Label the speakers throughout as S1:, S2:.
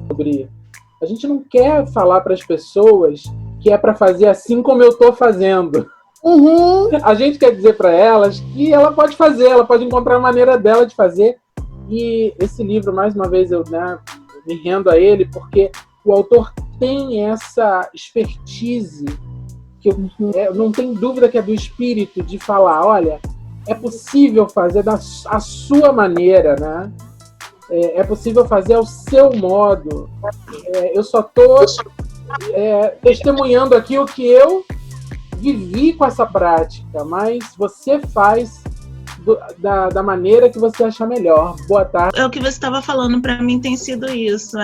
S1: sobre... A gente não quer falar para as pessoas que é para fazer assim como eu estou fazendo.
S2: Uhum.
S1: A gente quer dizer para elas que ela pode fazer, ela pode encontrar a maneira dela de fazer. E esse livro, mais uma vez, eu me rendo a ele, porque o autor tem essa expertise, que eu não tenho dúvida que é do espírito, de falar, olha, é possível fazer a sua maneira, né? É possível fazer ao seu modo. Eu só estou testemunhando aqui o que eu vivi com essa prática, mas você faz da maneira que você achar melhor. Boa tarde.
S3: É o que você estava falando, para mim tem sido isso,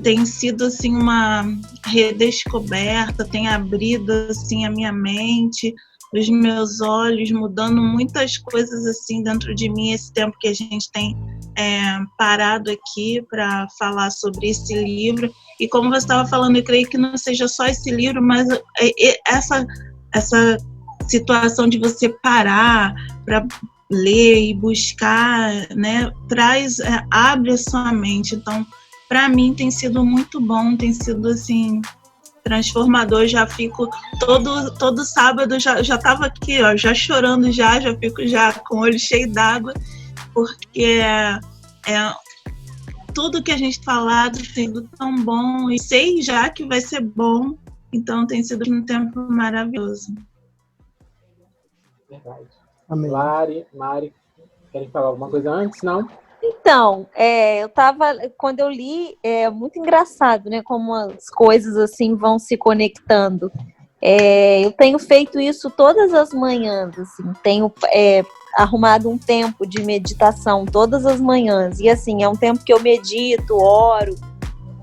S3: tem sido assim uma redescoberta, tem abrido assim a minha mente, os meus olhos, mudando muitas coisas assim dentro de mim, esse tempo que a gente tem parado aqui para falar sobre esse livro. E como você estava falando, eu creio que não seja só esse livro, mas essa situação de você parar para ler e buscar, né, abre a sua mente. Então, para mim tem sido muito bom, tem sido assim transformador. Já fico todo sábado, já estava aqui, ó, já chorando, já fico já com o olho cheio d'água, porque tudo que a gente falado tem sido tão bom, e sei já que vai ser bom, então tem sido um tempo maravilhoso.
S1: Verdade. Amém. Mari, querem falar alguma coisa antes? Não?
S4: Então, quando eu li, é muito engraçado, né, como as coisas assim vão se conectando. Eu tenho feito isso todas as manhãs, assim, tenho arrumado um tempo de meditação todas as manhãs, e assim, é um tempo que eu medito, oro,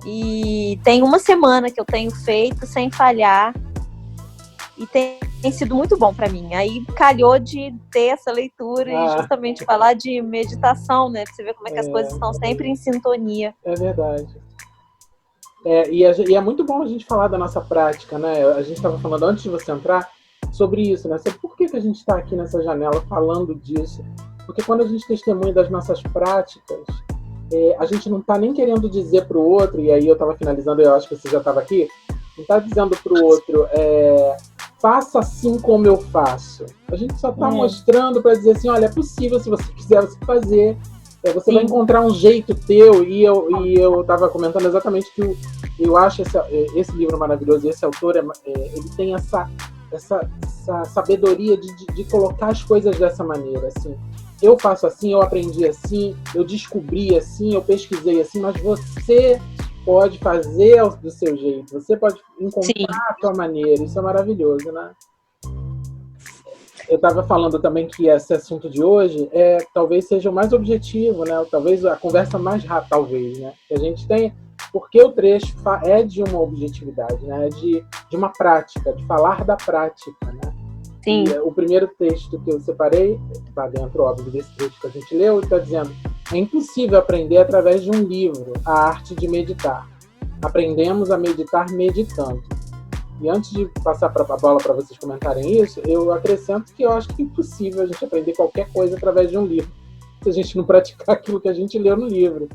S4: e tem uma semana que eu tenho feito sem falhar, e tem sido muito bom para mim. Aí calhou de ter essa leitura e justamente falar de meditação, né? Pra você ver como é que as coisas estão sempre em sintonia.
S1: É verdade. E é muito bom a gente falar da nossa prática, né? A gente estava falando antes de você entrar sobre isso, né? Sobre por que a gente está aqui nessa janela falando disso. Porque quando a gente testemunha das nossas práticas, a gente não está nem querendo dizer para o outro, e aí eu estava finalizando, eu acho que você já estava aqui, não está dizendo para o outro, faça assim como eu faço. A gente só está mostrando para dizer assim, olha, é possível, se você quiser você fazer. Você vai encontrar um jeito teu, e eu estava comentando exatamente que eu acho esse livro maravilhoso, esse autor, ele tem essa sabedoria de colocar as coisas dessa maneira, assim. Eu faço assim, eu aprendi assim, eu descobri assim, eu pesquisei assim, mas você pode fazer do seu jeito, você pode encontrar a sua maneira, isso é maravilhoso, né? Eu estava falando também que esse assunto de hoje talvez seja o mais objetivo, né? Talvez a conversa mais rápida, talvez, né? Que a gente tem, porque o trecho é de uma objetividade, né? É de uma prática, de falar da prática, né?
S4: Sim.
S1: E o primeiro texto que eu separei, está dentro, óbvio, desse texto que a gente leu, está dizendo: é impossível aprender através de um livro a arte de meditar. Aprendemos a meditar meditando. E antes de passar a bola para vocês comentarem isso, eu acrescento que eu acho que é impossível a gente aprender qualquer coisa através de um livro, se a gente não praticar aquilo que a gente leu no livro.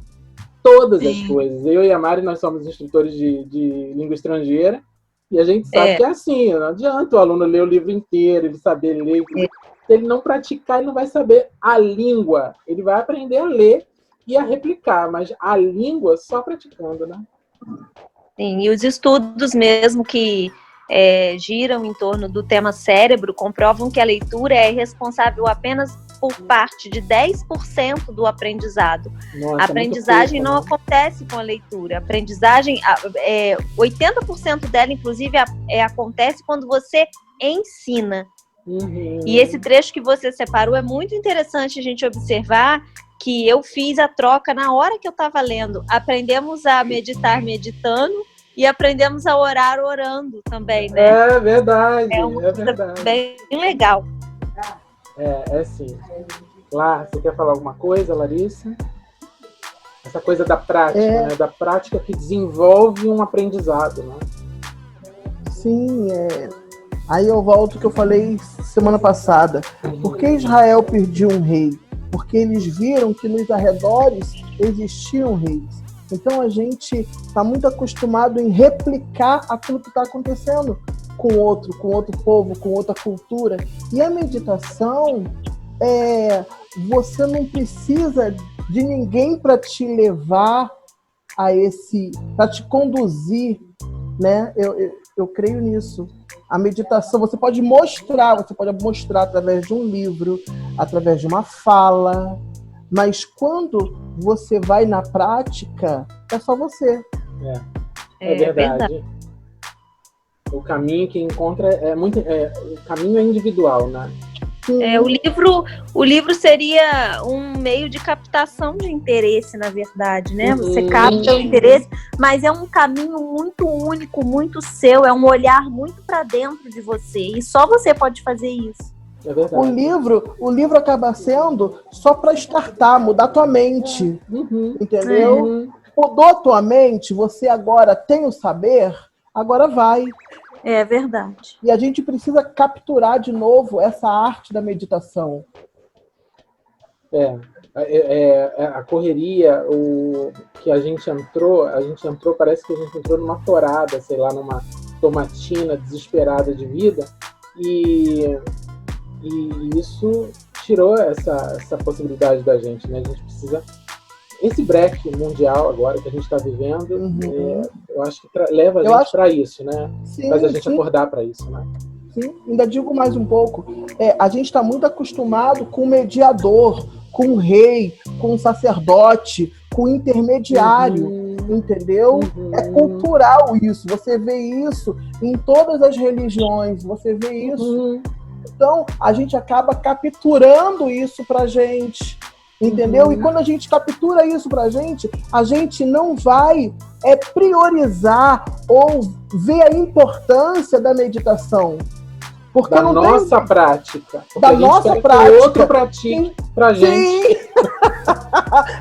S1: Todas as coisas. Eu e a Mari, nós somos instrutores de língua estrangeira, e a gente sabe que é assim, não adianta o aluno ler o livro inteiro, ele saber ler. Se ele não praticar, ele não vai saber a língua. Ele vai aprender a ler e a replicar, mas a língua só praticando, né?
S4: Sim, e os estudos mesmo que giram em torno do tema cérebro comprovam que a leitura é responsável apenas por parte de 10% do aprendizado.
S1: Nossa,
S4: a aprendizagem não acontece com a leitura. A aprendizagem, 80% dela, inclusive, acontece quando você ensina.
S1: Uhum.
S4: E esse trecho que você separou é muito interessante a gente observar, que eu fiz a troca na hora que eu estava lendo. Aprendemos a meditar meditando e aprendemos a orar orando também, né?
S1: É verdade,
S4: é
S1: verdade.
S4: Bem legal.
S1: Sim. Lá, você quer falar alguma coisa, Larissa? Essa coisa da prática, né? Da prática que desenvolve um aprendizado, né?
S2: Sim, Aí eu volto ao que eu falei semana passada. Por que Israel pediu um rei? Porque eles viram que nos arredores existiam reis. Então a gente está muito acostumado em replicar aquilo que está acontecendo com outro povo, com outra cultura. E a meditação, você não precisa de ninguém para te levar para te conduzir, né? Eu creio nisso. A meditação, você pode mostrar através de um livro, através de uma fala, mas quando você vai na prática, é só você.
S1: É verdade. O caminho que encontra o caminho é individual, né?
S4: O livro seria um meio de captação de interesse, na verdade, né? Você capta o interesse, mas é um caminho muito único, muito seu, é um olhar muito para dentro de você, e só você pode fazer isso.
S1: É verdade.
S2: O livro acaba sendo só para startar, mudar tua mente, entendeu? Mudou tua mente, você agora tem o saber, agora vai.
S4: É verdade.
S2: E a gente precisa capturar de novo essa arte da meditação.
S1: A correria, que a gente entrou, parece que a gente entrou numa torada, sei lá, numa tomatina desesperada de vida, e isso tirou essa possibilidade da gente, né? A gente precisa... Esse break mundial agora que a gente está vivendo, eu acho que leva a gente para isso, né?
S2: Sim,
S1: faz a gente acordar para isso, né?
S2: Sim, ainda digo mais um pouco. A gente está muito acostumado com o mediador, com o rei, com o sacerdote, com o intermediário, entendeu? É cultural isso. Você vê isso em todas as religiões, você vê isso. Então, a gente acaba capturando isso pra gente. Entendeu? E quando a gente captura isso pra gente, a gente não vai priorizar ou ver a importância da meditação. Porque
S1: da nossa prática.
S2: Da nossa prática.
S1: Que o outro pratique pra gente.
S2: Sim.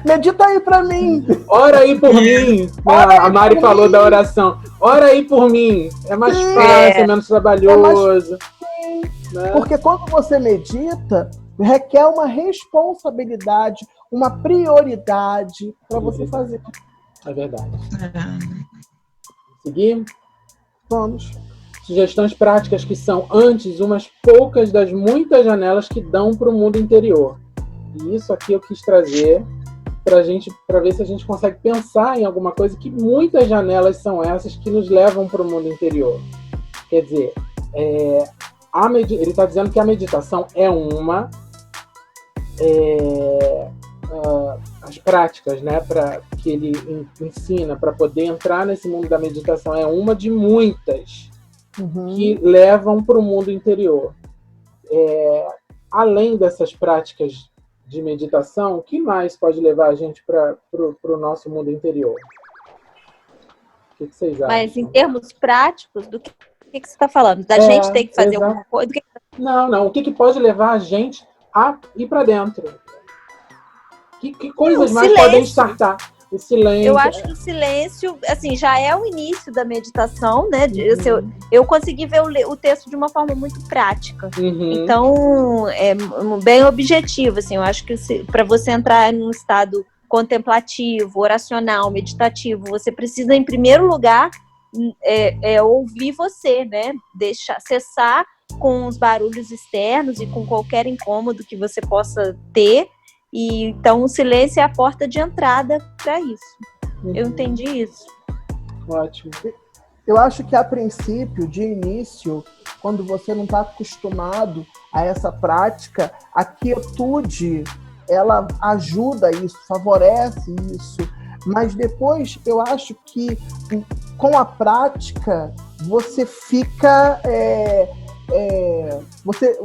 S2: Medita aí pra mim.
S1: Ora aí por mim. A Mari falou da oração. Ora aí por mim. É mais fácil, é menos trabalhoso.
S2: Né? Porque quando você medita, requer uma responsabilidade, uma prioridade para você fazer.
S1: É verdade. Seguir?
S2: Vamos.
S1: Sugestões práticas que são, antes, umas poucas das muitas janelas que dão para o mundo interior. E isso aqui eu quis trazer para ver se a gente consegue pensar em alguma coisa, que muitas janelas são essas que nos levam para o mundo interior. Quer dizer, ele está dizendo que a meditação é uma... as práticas, né, que ele ensina para poder entrar nesse mundo da meditação é uma de muitas que levam para o mundo interior. Além dessas práticas de meditação, o que mais pode levar a gente para o nosso mundo interior? O que vocês acham?
S4: Mas em termos práticos, do que você está falando? Da gente ter que fazer alguma coisa?
S1: Não. O que pode levar a gente a ir para dentro? Que coisas mais podem startar? O silêncio.
S4: Eu acho que o silêncio, assim, já é o início da meditação, né? Eu consegui ver o texto de uma forma muito prática. Então, é bem objetivo, assim. Eu acho que para você entrar num estado contemplativo, oracional, meditativo, você precisa, em primeiro lugar, ouvir você, né? Cessar com os barulhos externos e com qualquer incômodo que você possa ter. E então o silêncio é a porta de entrada para isso. Eu entendi isso.
S1: Ótimo.
S2: Eu acho que a princípio, de início, quando você não está acostumado a essa prática, a quietude, ela ajuda isso, favorece isso. Mas depois, eu acho que com a prática, você fica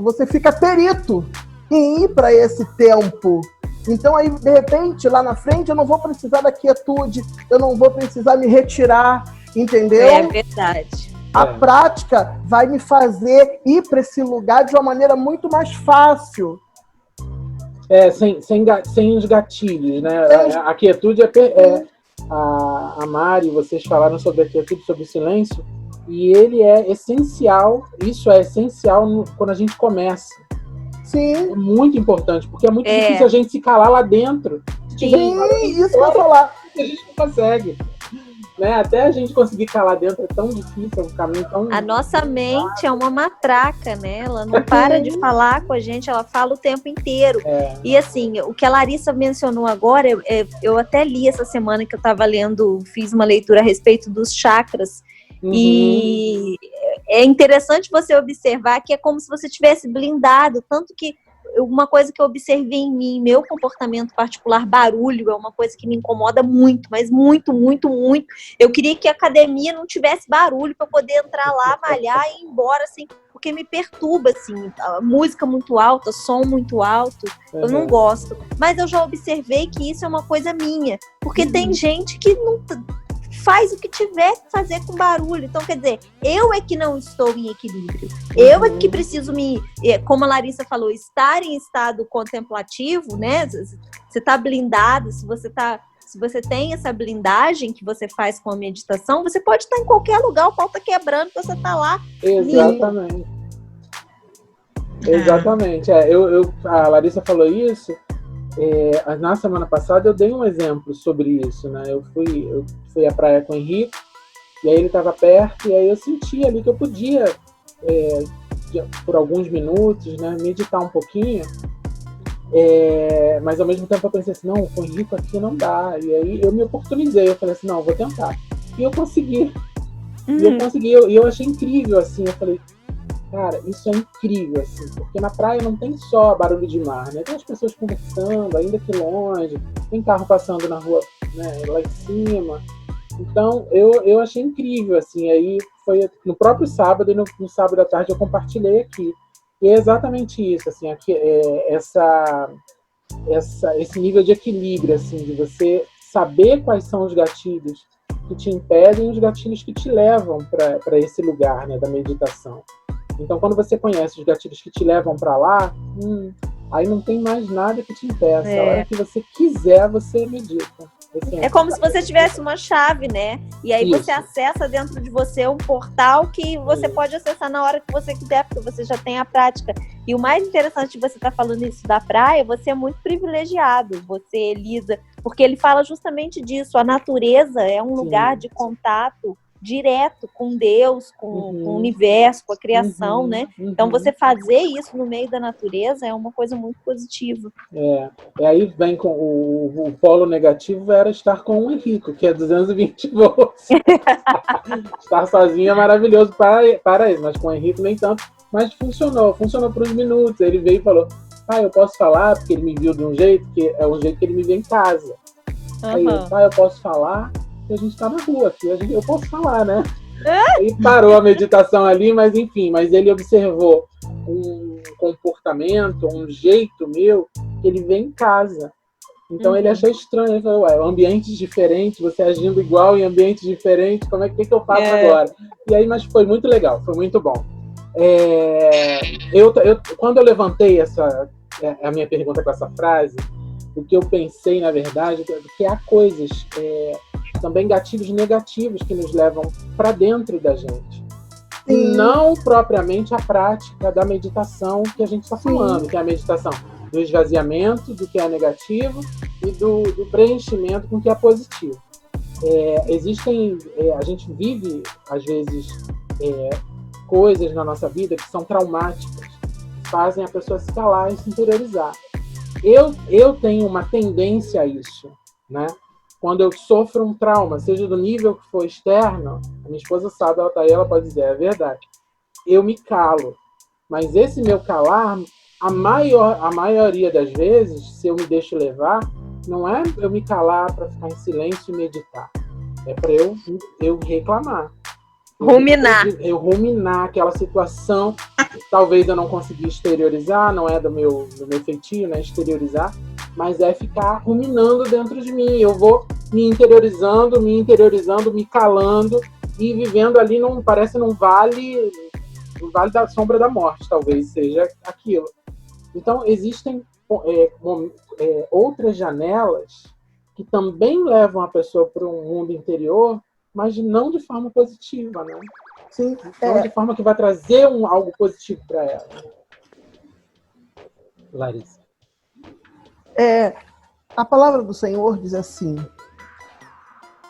S2: você fica perito em ir para esse tempo. Então aí, de repente, lá na frente, eu não vou precisar da quietude, eu não vou precisar me retirar, entendeu?
S4: É verdade.
S2: A prática vai me fazer ir para esse lugar de uma maneira muito mais fácil.
S1: Sem os gatilhos, né? A quietude a Mari, vocês falaram sobre a quietude, sobre o silêncio, e ele é essencial, isso é essencial quando a gente começa.
S2: Sim. É
S1: muito importante, porque é muito difícil a gente se calar lá dentro.
S2: Sim, isso que eu ia falar.
S1: a gente não consegue. Né? Até a gente conseguir calar dentro é tão difícil, é um caminho tão...
S4: A nossa mente é uma matraca, né? Ela não para de falar com a gente, ela fala o tempo inteiro. E assim, o que a Larissa mencionou agora, eu até li essa semana que eu estava lendo, fiz uma leitura a respeito dos chakras. E é interessante você observar que é como se você tivesse blindado, tanto que uma coisa que eu observei em mim, meu comportamento particular, barulho, é uma coisa que me incomoda muito, mas muito, muito, muito. Eu queria que a academia não tivesse barulho para poder entrar lá, malhar e ir embora, assim, porque me perturba, assim, a música muito alta, som muito alto, eu não gosto. Mas eu já observei que isso é uma coisa minha, porque tem gente que não... faz o que tiver que fazer com barulho. Então, quer dizer, eu é que não estou em equilíbrio. Eu é que preciso como a Larissa falou, estar em estado contemplativo, né? Você está blindado, se você tem essa blindagem que você faz com a meditação, você pode estar em qualquer lugar, o pau está quebrando, você está lá.
S1: Exatamente. Exatamente. A Larissa falou isso. Na semana passada eu dei um exemplo sobre isso, né? Eu fui à praia com o Henrique, e aí ele estava perto, e aí eu senti ali que eu podia, por alguns minutos, né, meditar um pouquinho, mas ao mesmo tempo eu pensei assim, não, com o Henrique aqui não dá, e aí eu me oportunizei, eu falei assim, não, eu vou tentar, e eu consegui, e eu achei incrível, assim, eu falei, cara, isso é incrível, assim, porque na praia não tem só barulho de mar, né? Tem as pessoas conversando, ainda que longe, tem carro passando na rua, né, lá em cima. Então, eu achei incrível, assim, aí foi no próprio sábado, e no sábado à tarde eu compartilhei aqui. E é exatamente isso, assim, aqui, esse nível de equilíbrio, assim, de você saber quais são os gatilhos que te impedem e os gatilhos que te levam para esse lugar, né, da meditação. Então, quando você conhece os gatilhos que te levam para lá, aí não tem mais nada que te impeça. A hora que você quiser, você medita.
S4: É como se você tivesse uma chave, né? E aí você acessa dentro de você um portal que você pode acessar na hora que você quiser, porque você já tem a prática. E o mais interessante de você estar falando isso da praia, você é muito privilegiado, você, Elisa, porque ele fala justamente disso. A natureza é um lugar de contato direto com Deus, com o universo, com a criação, né? Então, você fazer isso no meio da natureza é uma coisa muito positiva.
S1: E aí vem com o polo negativo, era estar com o Henrique, que é 220 volts. Estar sozinho é maravilhoso para ele, mas com o Henrique nem tanto. Mas funcionou por uns minutos. Ele veio e falou, eu posso falar, porque ele me viu de um jeito, que é um jeito que ele me vê em casa. Aí eu posso falar, que a gente está na rua aqui, eu posso falar, né? E parou a meditação ali, mas enfim, mas ele observou um comportamento, um jeito meu, que ele vê em casa. Então ele achou estranho, ele falou, ambientes diferentes, você agindo igual em ambientes diferentes, como é que eu faço agora? E aí, mas foi muito legal, foi muito bom. Quando eu levantei a minha pergunta com essa frase, o que eu pensei, na verdade, é que há coisas, também gatilhos negativos que nos levam para dentro da gente. E não propriamente a prática da meditação que a gente está falando, que é a meditação do esvaziamento, do que é negativo, e do preenchimento com o que é positivo. A gente vive, às vezes, coisas na nossa vida que são traumáticas, que fazem a pessoa se calar e se interiorizar. Eu tenho uma tendência a isso, né? Quando eu sofro um trauma, seja do nível que for externo, a minha esposa sabe, ela tá aí, ela pode dizer, é verdade. Eu me calo. Mas esse meu calar, a maioria das vezes, se eu me deixo levar, não é eu me calar para ficar em silêncio e meditar. É para eu reclamar.
S4: Ruminar.
S1: Eu ruminar aquela situação que talvez eu não consegui exteriorizar, não é do meu feitio, né, exteriorizar, mas é ficar ruminando dentro de mim. Eu vou me interiorizando, me calando e vivendo ali, parece num vale da sombra da morte, talvez seja aquilo. Então, existem outras janelas que também levam a pessoa para um mundo interior, mas não de forma positiva, né?
S2: Sim.
S1: Não de forma que vai trazer algo positivo para ela. Larissa.
S2: A palavra do Senhor diz assim,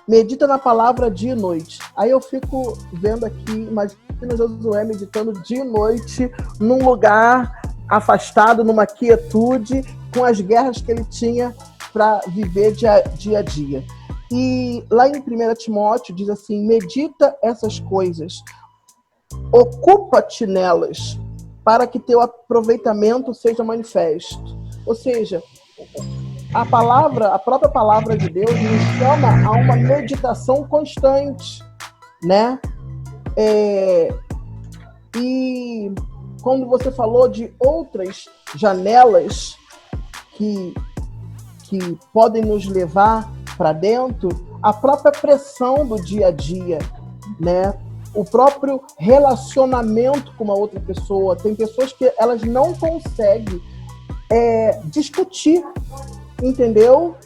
S2: medita na palavra dia e noite. Aí eu fico vendo aqui, imagina Josué meditando dia e noite num lugar afastado, numa quietude, com as guerras que ele tinha para viver dia a dia. E lá em 1 Timóteo diz assim, medita essas coisas, ocupa-te nelas, para que teu aproveitamento seja manifesto. Ou seja, a própria palavra de Deus nos chama a uma meditação constante, né? E quando você falou de outras janelas que podem nos levar para dentro, a própria pressão do dia a dia, né? O próprio relacionamento com uma outra pessoa. Tem pessoas que elas não conseguem discutir, entendeu?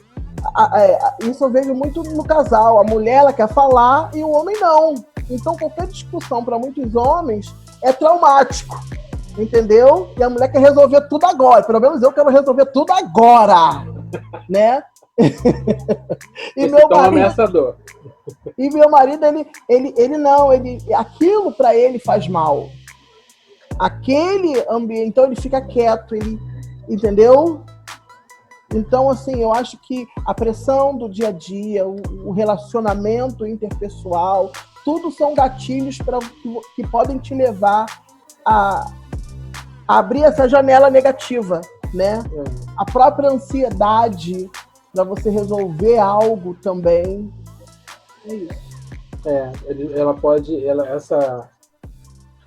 S2: Isso eu vejo muito no casal. A mulher ela quer falar e o homem não. Então qualquer discussão para muitos homens é traumático, entendeu? E a mulher quer resolver tudo agora. Pelo menos eu quero resolver tudo agora, né? E meu marido,
S1: ameaçador.
S2: E meu marido, ele não, aquilo para ele faz mal. Aquele ambiente, então ele fica quieto, ele, entendeu? Então, assim, eu acho que a pressão do dia a dia, o relacionamento interpessoal, tudo são gatilhos que podem te levar a abrir essa janela negativa, né? A própria ansiedade para você resolver algo também. É isso. Essa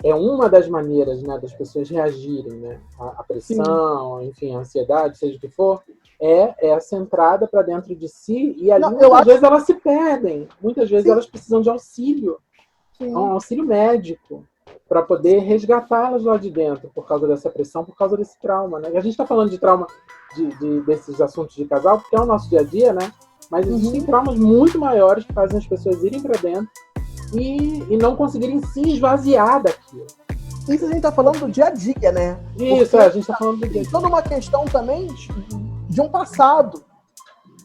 S2: é uma das maneiras, né, das pessoas reagirem, né? A pressão, sim, enfim, a ansiedade, seja o que for, é essa entrada para dentro de si e ali muitas vezes elas se perdem. Muitas vezes, sim, elas precisam de auxílio, um auxílio médico, para poder resgatá-las lá de dentro por causa dessa pressão, por causa desse trauma, né? E a gente está falando de trauma desses assuntos de casal, porque é o nosso dia a dia, né? Mas existem traumas muito maiores que fazem as pessoas irem para dentro e não conseguirem se esvaziar daquilo. Isso a gente está falando do dia a dia, né?
S1: Isso, a gente está falando do dia a dia.
S2: Toda uma questão também de um passado.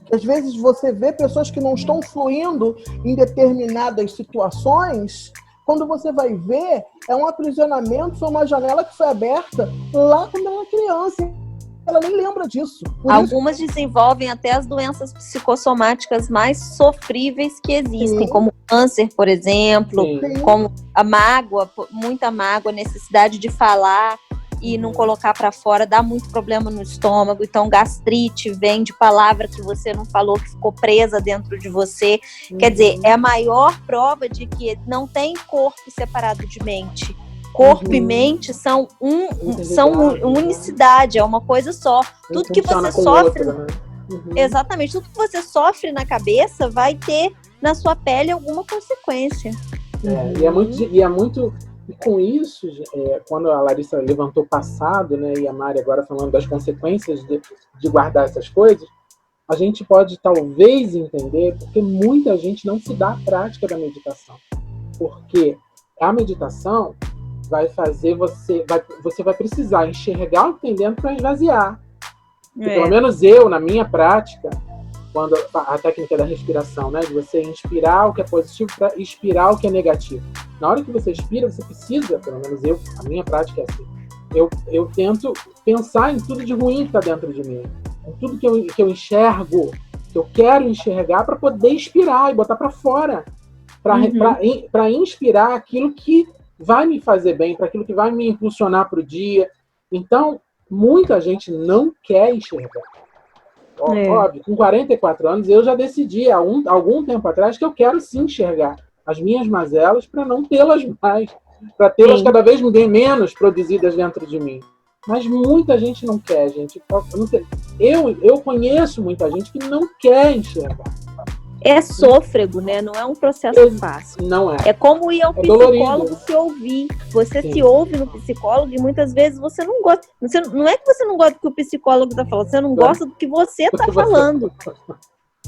S2: Que às vezes você vê pessoas que não estão fluindo em determinadas situações, quando você vai ver, é um aprisionamento, foi uma janela que foi aberta lá quando ela era criança. Ela nem lembra disso.
S4: Algumas desenvolvem até as doenças psicossomáticas mais sofríveis que existem, sim, como câncer, por exemplo, sim, como a mágoa, muita mágoa, necessidade de falar e não colocar para fora, dá muito problema no estômago. Então, gastrite vem de palavra que você não falou, que ficou presa dentro de você. Quer dizer, é a maior prova de que não tem corpo separado de mente. Corpo e mente são unicidade, é uma coisa só. Tudo que você sofre, outra, né? Exatamente, tudo que você sofre na cabeça vai ter na sua pele alguma consequência.
S1: E com isso, quando a Larissa levantou o passado, né, e a Mari agora falando das consequências de guardar essas coisas, a gente pode talvez entender porque muita gente não se dá à prática da meditação. Porque a meditação vai fazer você vai precisar enxergar o que tem dentro para esvaziar. Pelo menos eu, na minha prática, quando a técnica da respiração, né, de você inspirar o que é positivo para expirar o que é negativo. Na hora que você expira, você precisa, pelo menos eu, a minha prática é assim, eu tento pensar em tudo de ruim que está dentro de mim, em tudo que eu enxergo, que eu quero enxergar para poder expirar e botar para fora, para inspirar aquilo que vai me fazer bem, para aquilo que vai me impulsionar para o dia. Então, muita gente não quer enxergar. Óbvio, com 44 anos, eu já decidi, há algum tempo atrás, que eu quero sim enxergar as minhas mazelas para não tê-las mais, para tê-las cada vez menos produzidas dentro de mim. Mas muita gente não quer, gente. Eu conheço muita gente que não quer enxergar.
S4: É sôfrego, né? Não é um processo fácil.
S1: Não é.
S4: É como ir ao psicólogo se ouvir. Você se ouve no psicólogo e muitas vezes você não gosta. Não é que você não gosta do que o psicólogo está falando, você não gosta do que você está falando.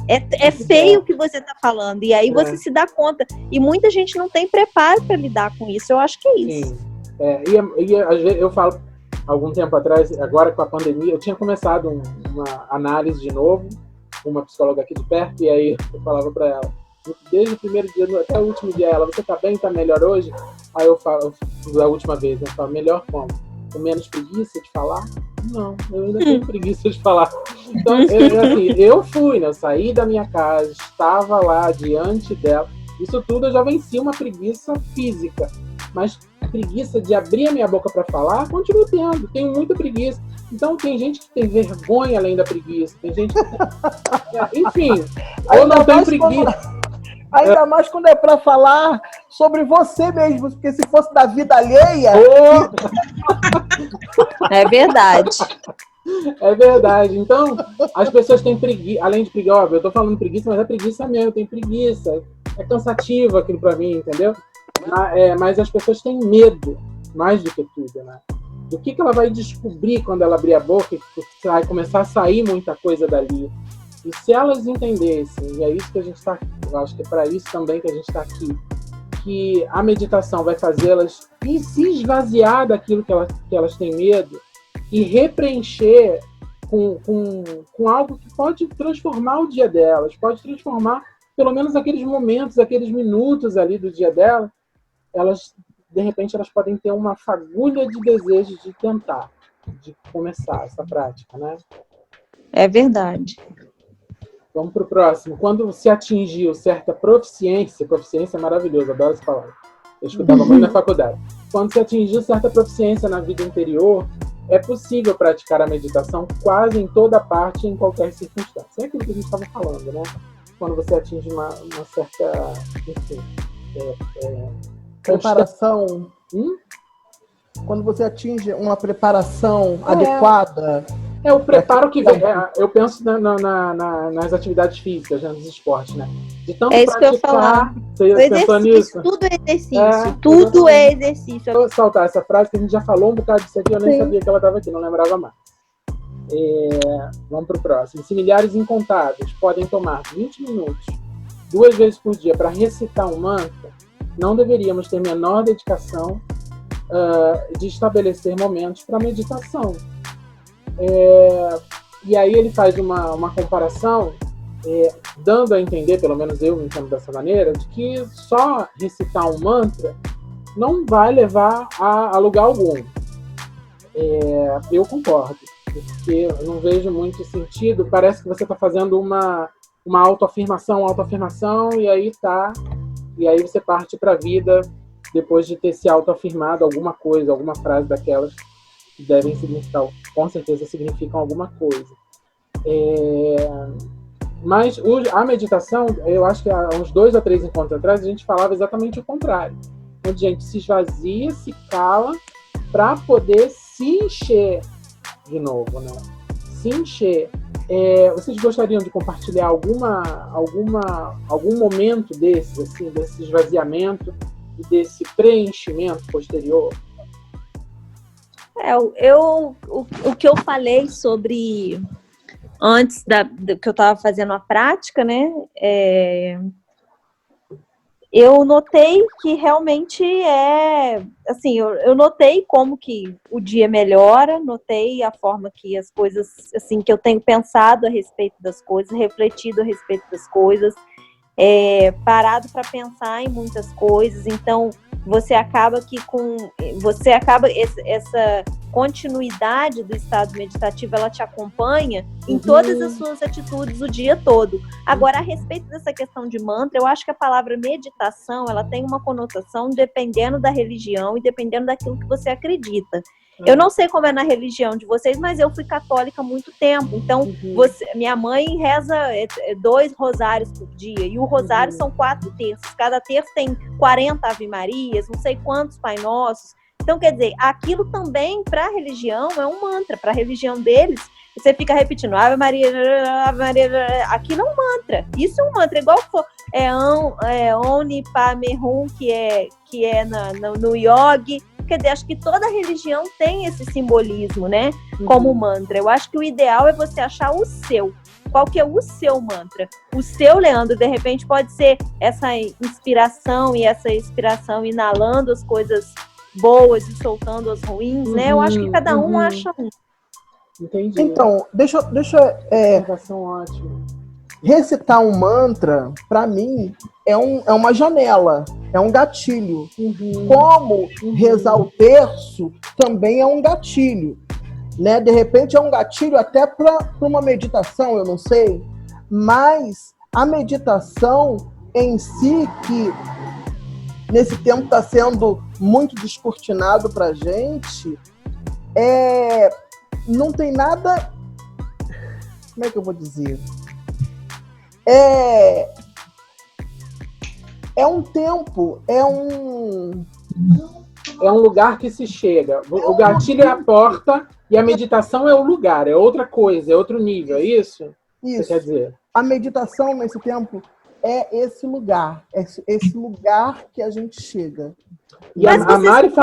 S4: É feio o que você está falando. E aí você se dá conta. E muita gente não tem preparo para lidar com isso. Eu acho que é isso.
S1: E eu falo, algum tempo atrás, agora com a pandemia, eu tinha começado uma análise de novo, uma psicóloga aqui de perto, e aí eu falava para ela, desde o primeiro dia até o último dia, ela, você tá bem, tá melhor hoje? Aí eu falo, da última vez, eu falo, melhor como? Com menos preguiça de falar? Não, eu ainda tenho preguiça de falar. Então, assim, eu fui, né? Eu saí da minha casa, estava lá diante dela. Isso tudo eu já venci uma preguiça física. Mas preguiça de abrir a minha boca para falar, continuo tendo. Tenho muita preguiça. Então, tem gente que tem vergonha além da preguiça. Tem gente que tem... Enfim, eu não tenho preguiça.
S2: Ainda mais quando é para falar sobre você mesmo, porque se fosse da vida alheia...
S4: É verdade.
S1: É verdade. Então, as pessoas têm preguiça, além de preguiça, óbvio, eu tô falando preguiça, mas é preguiça mesmo, tem preguiça. É cansativo aquilo para mim, entendeu? Mas as pessoas têm medo, mais do que tudo, né? Do que ela vai descobrir quando ela abrir a boca, que vai começar a sair muita coisa dali. E se elas entendessem, e é isso que a gente está aqui, eu acho que é para isso também que a gente está aqui, que a meditação vai fazê-las se esvaziar daquilo que elas têm medo e repreencher com algo que pode transformar o dia delas, pode transformar pelo menos aqueles momentos, aqueles minutos ali do dia delas, elas, de repente, elas podem ter uma fagulha de desejo de tentar, de começar essa prática, né?
S4: É verdade.
S1: Vamos para o próximo. Quando se atingiu certa proficiência é maravilhoso, adoro essa palavra. Eu escutava muito na faculdade. Quando se atingiu certa proficiência na vida interior, é possível praticar a meditação quase em toda parte, em qualquer circunstância. É aquilo que a gente estava falando, né? Quando você atinge uma certa, enfim,
S2: preparação. Quando você atinge uma preparação adequada.
S1: É o preparo que vem. Eu penso nas atividades físicas, nos esportes, né? De tanto
S4: isso que eu ia falar.
S1: Você pensou nisso?
S4: Tudo é exercício. Tudo é exercício.
S1: Eu vou saltar essa frase, que a gente já falou um bocado disso aqui, eu nem sabia que ela estava aqui, não lembrava mais. Vamos para o próximo. Se milhares incontáveis podem tomar 20 minutos, 2 vezes por dia, para recitar um mantra, não deveríamos ter menor dedicação de estabelecer momentos para meditação. E aí ele faz uma comparação, dando a entender, pelo menos eu me entendo dessa maneira, de que só recitar um mantra não vai levar a lugar algum. Eu concordo, porque eu não vejo muito sentido. Parece que você está fazendo uma autoafirmação, e aí você parte para a vida depois de ter se autoafirmado alguma coisa, alguma frase daquelas que devem significar, com certeza significam alguma coisa. Mas a meditação, eu acho que há uns 2 ou 3 encontros atrás, a gente falava exatamente o contrário. Onde a gente se esvazia, se cala, para poder se encher de novo, né? Se encher. Vocês gostariam de compartilhar algum momento desses, assim, desse esvaziamento e desse preenchimento posterior?
S4: O que eu falei sobre antes que eu estava fazendo a prática, né? Eu notei que realmente assim, eu notei como que o dia melhora, notei a forma que as coisas, assim, que eu tenho pensado a respeito das coisas, refletido a respeito das coisas, parado para pensar em muitas coisas. Então, você acaba essa continuidade do estado meditativo, ela te acompanha em todas as suas atitudes o dia todo. Agora, a respeito dessa questão de mantra, eu acho que a palavra meditação, ela tem uma conotação dependendo da religião e dependendo daquilo que você acredita. Eu não sei como é na religião de vocês, mas eu fui católica há muito tempo. Então, minha mãe reza 2 rosários por dia. E o rosário são 4 terços. Cada terço tem 40 Ave Marias, não sei quantos Pai Nossos. Então, quer dizer, aquilo também, para a religião, é um mantra. Para a religião deles, você fica repetindo Ave Maria, aquilo é um mantra. Isso é um mantra. Igual Om Padme Hum, que é no yoga. Quer dizer, acho que toda religião tem esse simbolismo, né? Como mantra. Eu acho que o ideal é você achar o seu. Qual que é o seu mantra? O seu, Leandro, de repente pode ser essa inspiração e essa expiração, inalando as coisas boas e soltando as ruins, né? Eu acho que cada um acha um.
S1: Entendi.
S2: Então, deixa
S1: observação ótima.
S2: recitar um mantra, para mim, é uma janela, é um gatilho. Como rezar o terço também é um gatilho. Né? De repente é um gatilho até para uma meditação, eu não sei. Mas a meditação em si, que nesse tempo está sendo muito descortinado para a gente, não tem nada... Como é que eu vou dizer? É um tempo, é um
S1: lugar que se chega. O gatilho é a porta e a meditação é o lugar, é outra coisa, é outro nível, é isso?
S2: Isso.
S1: Você quer dizer?
S2: A meditação nesse tempo é esse lugar que a gente chega.
S1: E
S4: Mas
S1: a Mari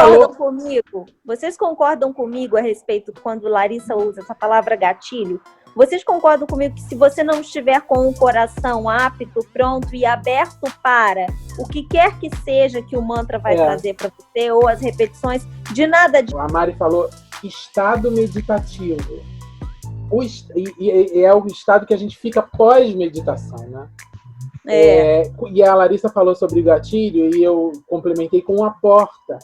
S4: vocês concordam comigo a respeito quando Larissa usa essa palavra gatilho? Vocês concordam comigo que se você não estiver com o coração apto, pronto e aberto para o que quer que seja que o mantra vai trazer para você, ou as repetições, de nada de...
S1: A Mari falou estado meditativo. E é o estado que a gente fica pós-meditação, né? E a Larissa falou sobre gatilho e eu complementei com a porta,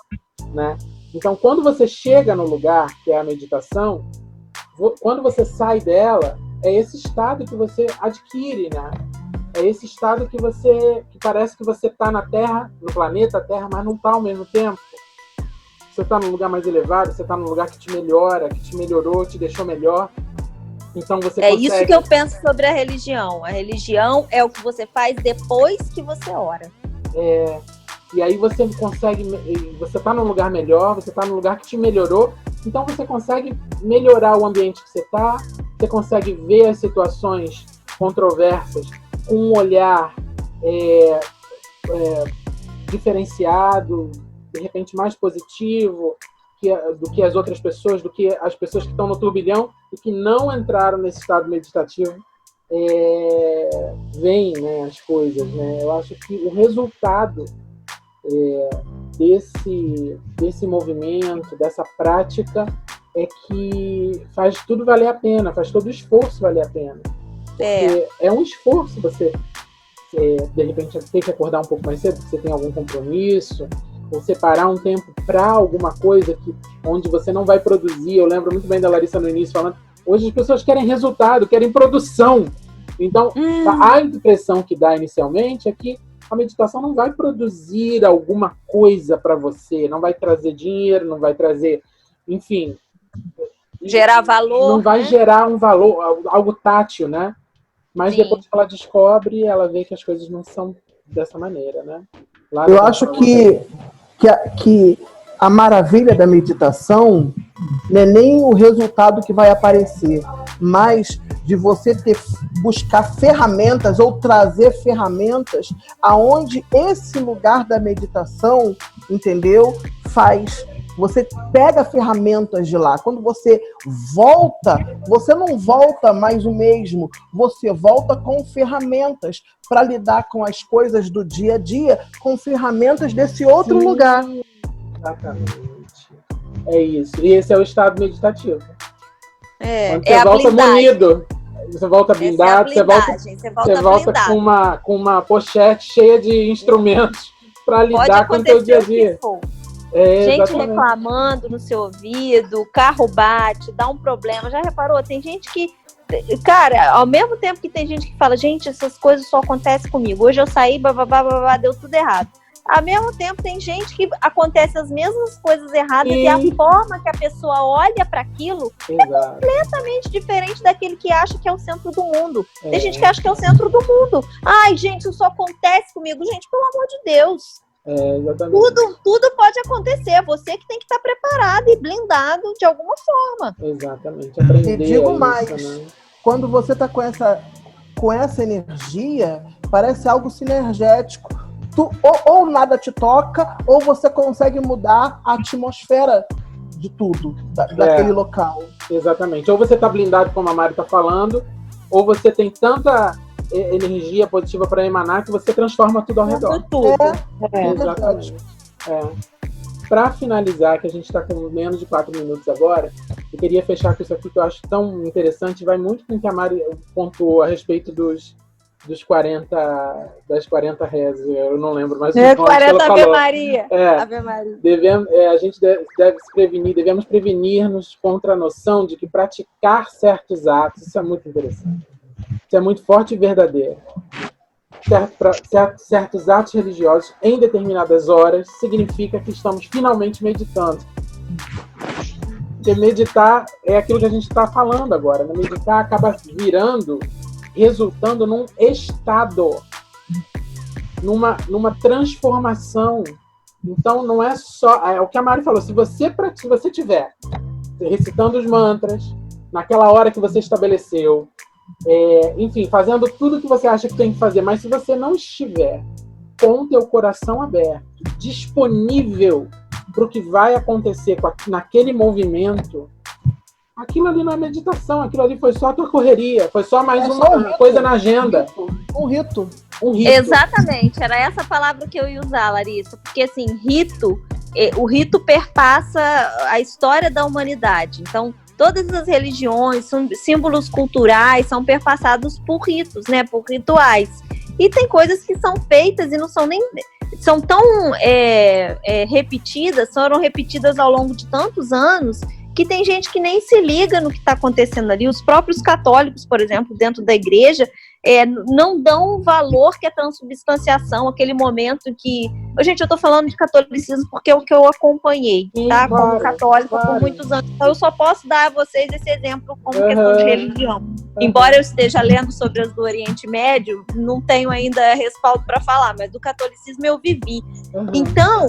S1: né? Então, quando você chega no lugar, que é a meditação, quando você sai dela, é esse estado que você adquire, né? É esse estado que parece que você está na Terra, no planeta Terra, mas não está ao mesmo tempo. Você está num lugar mais elevado, você está num lugar que te melhora, que te melhorou, te deixou melhor. Então você consegue...
S4: isso que eu penso sobre a religião. A religião é o que você faz depois que você ora.
S1: E aí você consegue... Você está num lugar melhor, você está num lugar que te melhorou. Então você consegue melhorar o ambiente que você está, você consegue ver as situações controversas com um olhar diferenciado, de repente mais positivo do que as outras pessoas, do que as pessoas que estão no turbilhão e que não entraram nesse estado meditativo. Veem, né, as coisas. Né? Eu acho que o resultado desse movimento, dessa prática, é que faz tudo valer a pena, faz todo o esforço valer a pena. Porque é um esforço você, de repente, ter que acordar um pouco mais cedo, porque você tem algum compromisso, ou separar um tempo para alguma coisa onde você não vai produzir. Eu lembro muito bem da Larissa no início falando, hoje as pessoas querem resultado, querem produção. Então, a impressão que dá inicialmente é que a meditação não vai produzir alguma coisa para você, não vai trazer dinheiro, não vai trazer, enfim...
S4: Gerar valor.
S1: Não vai gerar um valor, algo tátil, né? Mas
S4: Sim.
S1: Depois que ela descobre, ela vê que as coisas não são dessa maneira, né?
S2: Eu acho que a maravilha da meditação não é nem o resultado que vai aparecer, mas de você buscar ferramentas ou trazer ferramentas aonde esse lugar da meditação, entendeu? Você pega ferramentas de lá. Quando você volta, você não volta mais o mesmo. Você volta com ferramentas para lidar com as coisas do dia a dia, com ferramentas desse outro lugar.
S1: Exatamente. É isso. E esse é o estado meditativo. Quando você
S4: a
S1: volta
S4: blindagem.
S1: munido. Você volta blindado, você volta com uma pochete cheia de instrumentos para lidar com o seu dia a dia.
S4: Gente
S1: exatamente.
S4: Reclamando no seu ouvido, o carro bate, dá um problema. Já reparou? Tem gente que... Cara, ao mesmo tempo que tem gente que fala, gente, essas coisas só acontecem comigo. Hoje eu saí, babá, deu tudo errado. Ao mesmo tempo tem gente que acontece as mesmas coisas erradas e a forma que a pessoa olha para aquilo é completamente diferente daquele que acha que é o centro do mundo. Tem gente que acha que é o centro do mundo. Ai, gente, isso só acontece comigo. Gente, pelo amor de Deus. Tudo pode acontecer. Você que tem que estar preparado e blindado de alguma forma.
S1: Exatamente. Aprender
S2: e digo
S1: isso,
S2: mais,
S1: né?
S2: Quando você está com essa energia, parece algo sinergético. Ou nada te toca, ou você consegue mudar a atmosfera de tudo, daquele local.
S1: Exatamente. Ou você está blindado, como a Mari está falando, ou você tem tanta energia positiva para emanar que você transforma tudo ao redor. Exatamente. Para finalizar, que a gente está com menos de 4 minutos agora, eu queria fechar com isso aqui que eu acho tão interessante, vai muito com o que a Mari pontuou a respeito das 40 rezas, eu não lembro, mas
S4: 40 Ave
S1: falou.
S4: Maria. Ave Maria.
S1: A gente deve se prevenir, devemos prevenir-nos contra a noção de que praticar certos atos, isso é muito interessante, isso é muito forte e verdadeiro. Certos atos religiosos em determinadas horas significa que estamos finalmente meditando. Porque meditar é aquilo que a gente está falando agora, né? Meditar acaba resultando num estado, numa transformação. Então não é só, é o que a Mari falou, se você estiver recitando os mantras naquela hora que você estabeleceu, enfim, fazendo tudo que você acha que tem que fazer, mas se você não estiver com o teu coração aberto, disponível para o que vai acontecer naquele movimento, aquilo ali não é meditação, aquilo ali foi só a tua correria, foi só mais uma coisa na agenda.
S2: Um rito.
S4: Exatamente, era essa palavra que eu ia usar, Larissa, porque assim, o rito perpassa a história da humanidade. Então, todas as religiões, símbolos culturais são perpassados por ritos, né, por rituais. E tem coisas que são feitas e não são nem... são tão repetidas, foram repetidas ao longo de tantos anos, que tem gente que nem se liga no que está acontecendo ali. Os próprios católicos, por exemplo, dentro da igreja, não dão o valor que é a transubstanciação, aquele momento que... Gente, eu estou falando de catolicismo porque é o que eu acompanhei, tá? Claro, como católica por muitos anos. Então, eu só posso dar a vocês esse exemplo como questão de religião. Embora eu esteja lendo sobre as do Oriente Médio, não tenho ainda respaldo para falar, mas do catolicismo eu vivi. Então,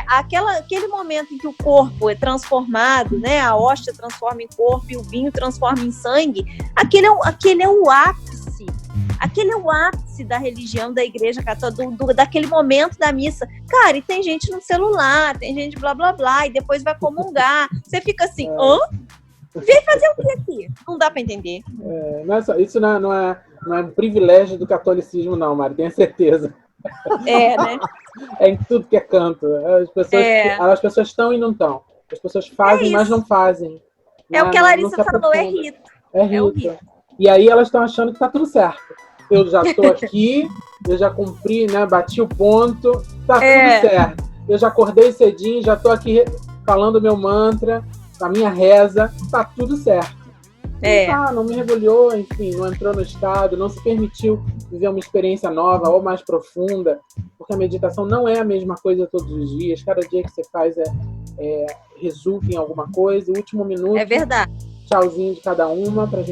S4: aquele momento em que o corpo é transformado, né? A hóstia transforma em corpo e o vinho transforma em sangue, aquele é o ápice. Aquele é o ápice da religião da igreja católica, daquele momento da missa. Cara, e tem gente no celular, tem gente blá blá blá, e depois vai comungar. Você fica assim, vem fazer o que aqui? Não dá para entender.
S1: Isso não é um privilégio do catolicismo, não, Mari, tenho certeza.
S4: Né?
S1: É em tudo que é canto. As pessoas estão e não estão. As pessoas fazem, mas não fazem.
S4: O que a Larissa falou, é rito.
S1: É o rito. E aí elas estão achando que está tudo certo. Eu já estou aqui, eu já cumpri, né? Bati o ponto, tá tudo certo. Eu já acordei cedinho, já estou aqui falando meu mantra, a minha reza, tá tudo certo. Não me rebeliou, enfim, não entrou no estado, não se permitiu viver uma experiência nova ou mais profunda, porque a meditação não é a mesma coisa todos os dias. Cada dia que você faz resulta em alguma coisa. O último minuto.
S4: É verdade.
S1: Tchauzinho de cada uma, pra gente